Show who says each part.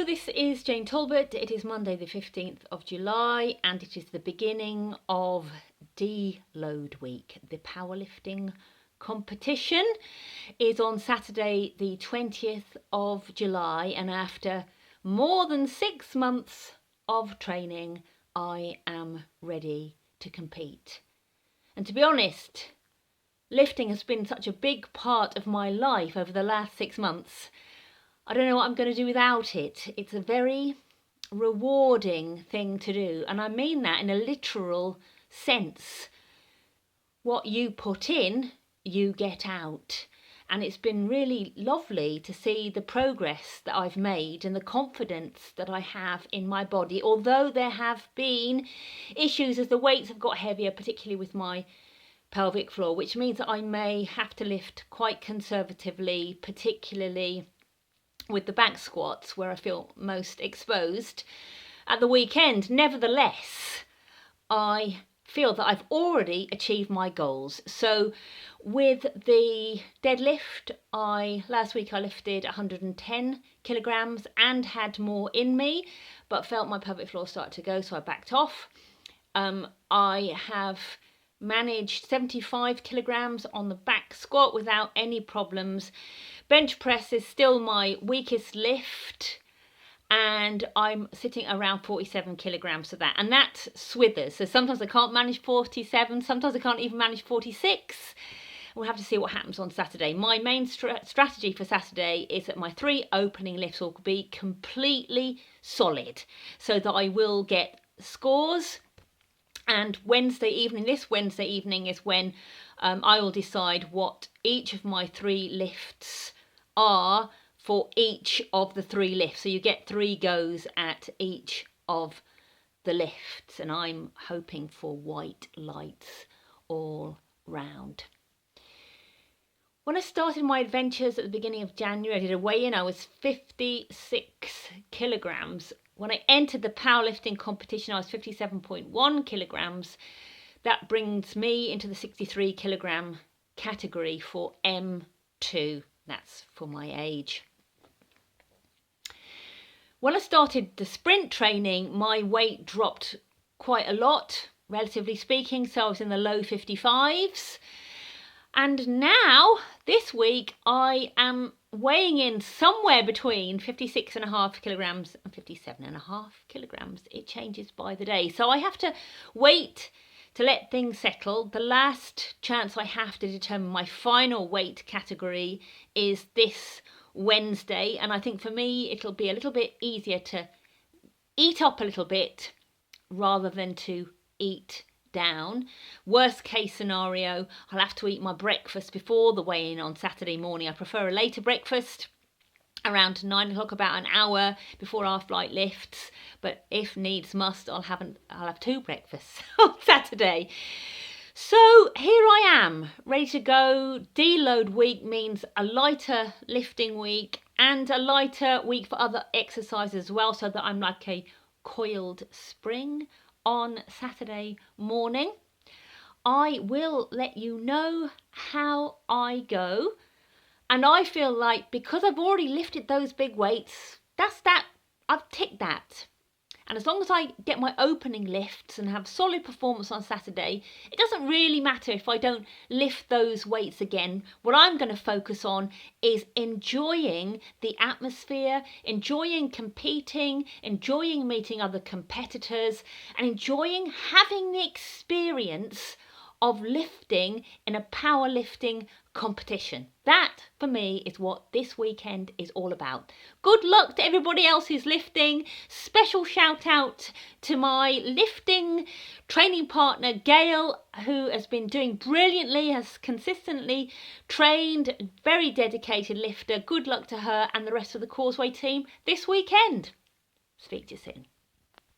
Speaker 1: this is Jane Talbot. It is Monday the 15th of July and it is the beginning of deload week. The powerlifting competition is on Saturday the 20th of July, and after more than 6 months of training I am ready to compete. And to be honest, lifting has been such a big part of my life over the last 6 months. I don't know what I'm going to do without it. It's a very rewarding thing to do, and I mean that in a literal sense. What you put in, you get out. And it's been really lovely to see the progress that I've made and the confidence that I have in my body, although there have been issues as the weights have got heavier, particularly with my pelvic floor, which means that I may have to lift quite conservatively, particularly with the back squats where I feel most exposed at the weekend. Nevertheless, I feel that I've already achieved my goals. So with the deadlift, last week I lifted 110 kilograms and had more in me, but felt my pelvic floor start to go, so I backed off. I have managed 75 kilograms on the back squat without any problems. Bench press is still my weakest lift, and I'm sitting around 47 kilograms for that, and that swithers. So sometimes I can't manage 47, sometimes I can't even manage 46. We'll have to see what happens on Saturday. My main strategy for Saturday is that my 3 opening lifts will be completely solid so that I will get scores. And this Wednesday evening is when I will decide what each of my 3 lifts are for each of the 3 lifts. So you get 3 goes at each of the lifts, and I'm hoping for white lights all round. When I started my adventures at the beginning of January, I did a weigh-in. I was 56 kilograms. When I entered the powerlifting competition, I was 57.1 kilograms. That brings me into the 63 kilogram category for M2. That's for my age. When I started the sprint training, my weight dropped quite a lot, relatively speaking. So I was in the low 55s. And now, this week, I am weighing in somewhere between 56.5 kilograms and 57.5 kilograms. It changes by the day. So I have to wait to let things settle. The last chance I have to determine my final weight category is this Wednesday. And I think for me, it'll be a little bit easier to eat up a little bit rather than to eat down. Worst case scenario, I'll have to eat my breakfast before the weigh-in on Saturday morning. I prefer a later breakfast, around 9 o'clock, about an hour before our flight lifts. But if needs must, I'll have 2 breakfasts on Saturday. So here I am, ready to go. Deload week means a lighter lifting week and a lighter week for other exercises as well, so that I'm like a coiled spring on Saturday morning. I will let you know how I go, and I feel like because I've already lifted those big weights, that's that, I've ticked that. And as long as I get my opening lifts and have solid performance on Saturday, it doesn't really matter if I don't lift those weights again. What I'm going to focus on is enjoying the atmosphere, enjoying competing, enjoying meeting other competitors, and enjoying having the experience of lifting in a powerlifting competition. That, for me, is what this weekend is all about. Good luck to everybody else who's lifting. Special shout out to my lifting training partner, Gail, who has been doing brilliantly, has consistently trained, very dedicated lifter. Good luck to her and the rest of the Causeway team this weekend. Speak to you soon.